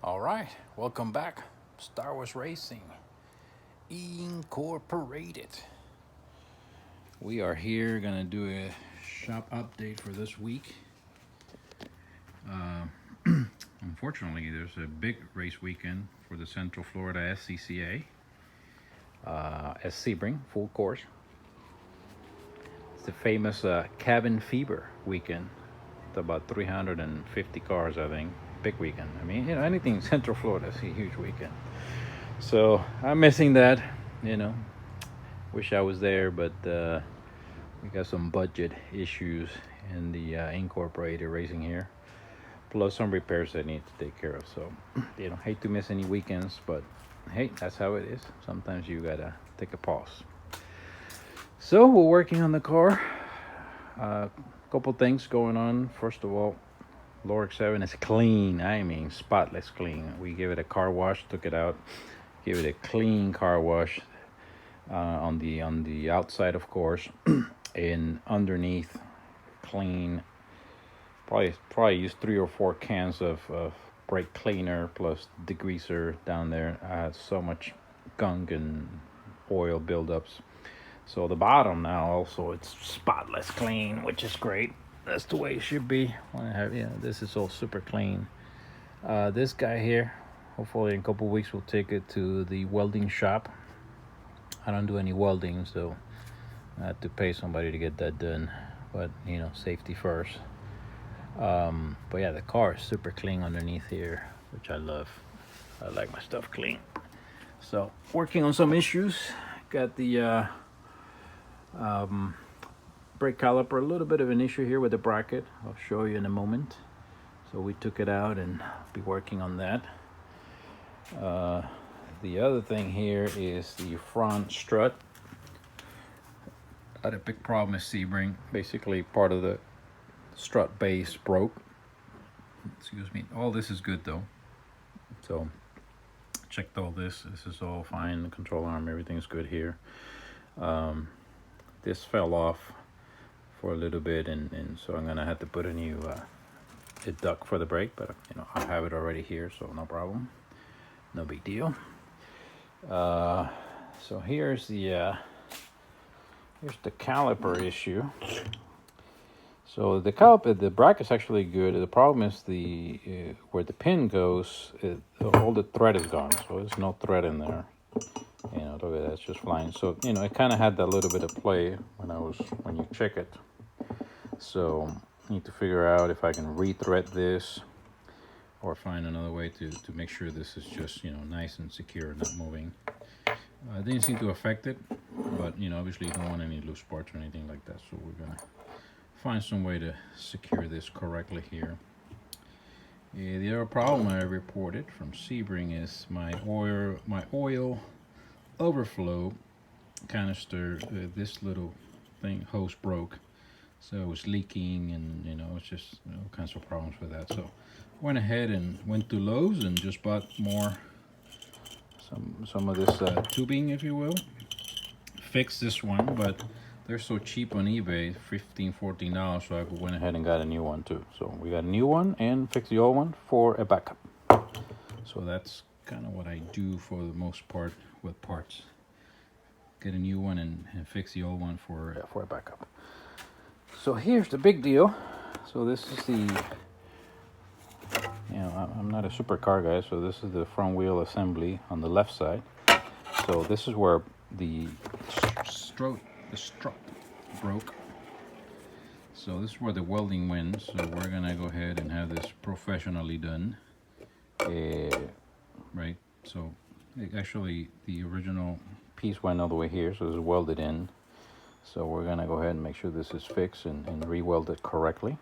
All right, welcome back. Star Wars Racing Incorporated. We are here gonna do a shop update for this week. Unfortunately, there's a big race weekend for the Central Florida SCCA at Sebring, full course. It's the famous cabin fever weekend. It's about 350 cars, I think. Big weekend. I mean, anything Central Florida is a huge weekend. So I'm missing that. Wish I was there, but we got some budget issues in the Incorporated racing here, plus some repairs I need to take care of. So, hate to miss any weekends, but hey, that's how it is. Sometimes you gotta take a pause. So we're working on the car. Couple things going on. First of all, Loric 7 is clean. I mean, spotless clean. We gave it a car wash, took it out, gave it a clean car wash on the outside, of course, and underneath, clean. Probably used 3 or 4 cans of brake cleaner plus degreaser down there. I had so much gunk and oil buildups. So the bottom now also, it's spotless clean, which is great. That's the way it should be. This is all super clean. This guy here, hopefully in a couple weeks we'll take it to the welding shop. I don't do any welding, so I had to pay somebody to get that done. But safety first. But yeah, the car is super clean underneath here, which I love. I like my stuff clean. So working on some issues. Got the brake caliper, a little bit of an issue here with the bracket. I'll show you in a moment. So we took it out and be working on that. The other thing here is the front strut. I had a big problem with Sebring. Basically, part of the strut base broke. Excuse me. All this is good though. So checked all this. This is all fine. The control arm, everything's good here. This fell off for a little bit, and so I'm gonna have to put a new a duct for the brake, but I have it already here, so no problem, no big deal. So here's the caliper issue. So the caliper, the bracket's actually good. The problem is the where the pin goes, all the thread is gone, so there's no thread in there. Look at that, it's just flying. So it kind of had that little bit of play when you check it. So I need to figure out if I can re-thread this or find another way to make sure this is just nice and secure, not moving. It didn't seem to affect it, but obviously you don't want any loose parts or anything like that. So we're gonna find some way to secure this correctly here. The other problem I reported from Sebring is my oil overflow canister. This little hose broke, so it was leaking, and it's just all kinds of problems with that. So went ahead and went to Lowe's and just bought some of this tubing, if you will. Fixed this one, but they're so cheap on eBay, $15-14, so I went ahead and got a new one too. So we got a new one and fixed the old one for a backup. So that's kind of what I do for the most part with parts. Get a new one and fix the old one for a backup. So here's the big deal. So this is the, I'm not a supercar guy, so this is the front wheel assembly on the left side. So this is where the strut broke. So this is where the welding went. So we're gonna go ahead and have this professionally done. Right. So actually the original piece went all the way here, so it's welded in. So we're gonna go ahead and make sure this is fixed and re-weld it correctly.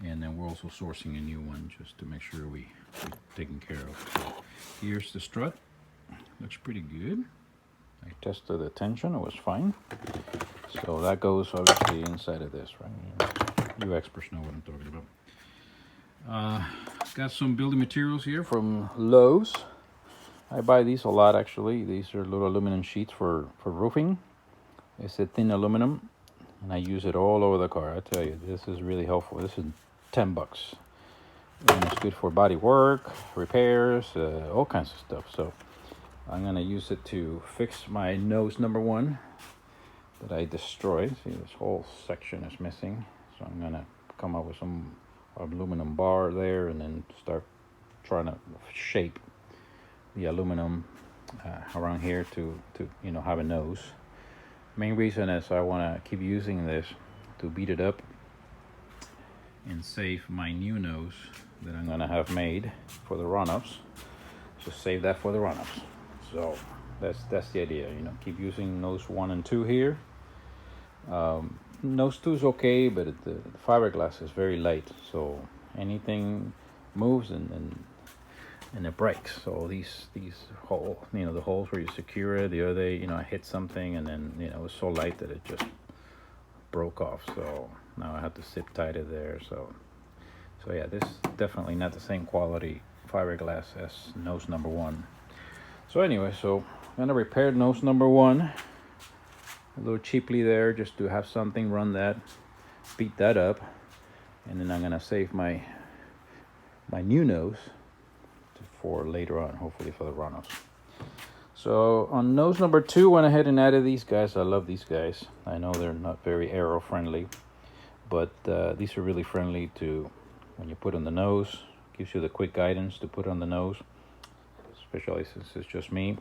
And then we're also sourcing a new one just to make sure we're taken care of. So here's the strut. Looks pretty good. I tested the tension, it was fine. So that goes obviously inside of this, right? You experts know what I'm talking about. Got some building materials here from Lowe's. I buy these a lot actually. These are little aluminum sheets for roofing. It's a thin aluminum, and I use it all over the car. I tell you, this is really helpful. This is $10. And it's good for body work, repairs, all kinds of stuff. So I'm gonna use it to fix my nose number one that I destroyed. See, this whole section is missing. So I'm gonna come up with some aluminum bar there and then start trying to shape the aluminum around here to have a nose. Main reason is I want to keep using this to beat it up and save my new nose that I'm gonna have made for the run-ups. So save that for the run-ups. So that's the idea, keep using nose 1 and 2 here. Nose 2 is okay, but the fiberglass is very light, so anything moves and it breaks. So these holes, the holes where you secure it, the other day, I hit something and then it was so light that it just broke off. So now I have to zip tie it there. So yeah, this is definitely not the same quality fiberglass as nose number 1. So anyway, so I'm gonna repair nose number 1 a little cheaply there, just to have something, run that, beat that up, and then I'm gonna save my new nose for later on, hopefully for the run-ups. So on nose number 2, went ahead and added these guys. I love these guys. I know they're not very aero friendly, but these are really friendly to when you put on the nose. Gives you the quick guidance to put on the nose, especially since it's just me,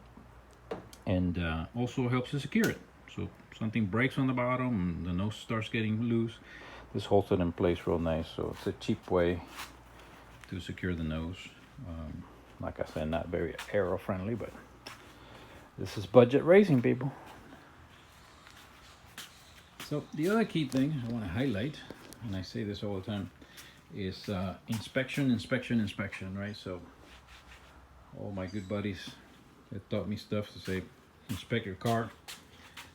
and also helps to secure it. So if something breaks on the bottom and the nose starts getting loose, this holds it in place real nice. So it's a cheap way to secure the nose. Like I said, not very aero friendly, but this is budget racing, people. So the other key thing I want to highlight, and I say this all the time, is inspection, right? So all my good buddies that taught me stuff to say, inspect your car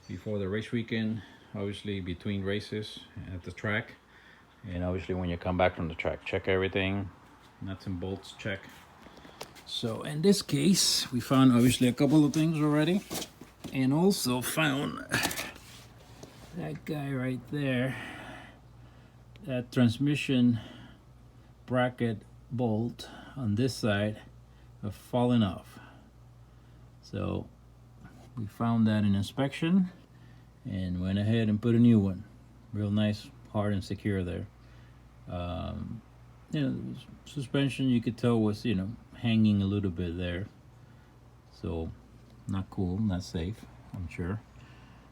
before the race weekend, obviously between races at the track, and obviously when you come back from the track, check everything, nuts and bolts, check. So in this case, we found obviously a couple of things already, and also found that guy right there, that transmission bracket bolt on this side have fallen off. So we found that in inspection and went ahead and put a new one, real nice, hard and secure there. Suspension, you could tell, was hanging a little bit there, so not cool, not safe, I'm sure.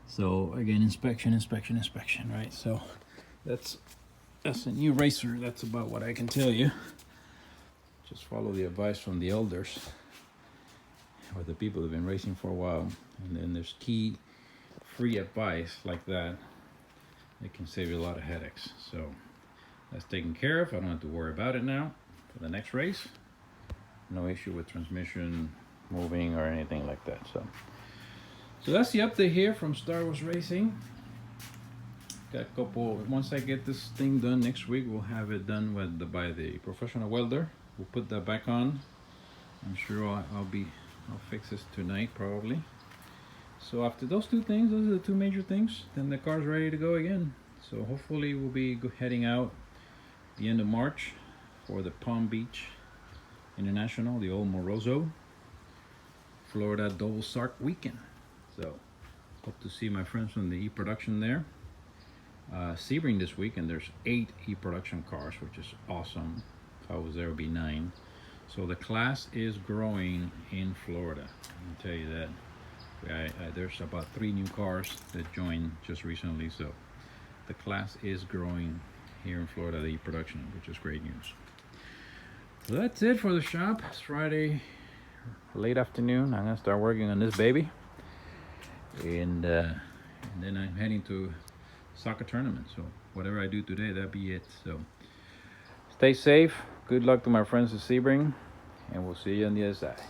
So again, inspection, right? So that's a new racer. That's about what I can tell you. Just follow the advice from the elders or the people who've been racing for a while, and then there's key free advice like that. It can save you a lot of headaches. So that's taken care of. I don't have to worry about it now for the next race. No issue with transmission moving or anything like that. So that's the update here from Star Wars Racing. Got a couple. Once I get this thing done next week, we'll have it done by the professional welder. We'll put that back on. I'm sure I'll fix this tonight probably. So after those two things, those are the two major things, then the car's ready to go again. So hopefully we'll be heading out the end of March for the Palm Beach International, the old Moroso, Florida Double Sark weekend. So hope to see my friends from the E-Production there. Sebring this week, and there's 8 E-Production cars, which is awesome. If I was there, it would be 9. So the class is growing in Florida. I can tell you that. There's about 3 new cars that joined just recently. So the class is growing here in Florida, the E-Production, which is great news. So that's it for the shop. It's Friday late afternoon. I'm gonna start working on this baby, and then I'm heading to soccer tournament. So whatever I do today, that'll be it. So stay safe. Good luck to my friends at Sebring, and we'll see you on the other side.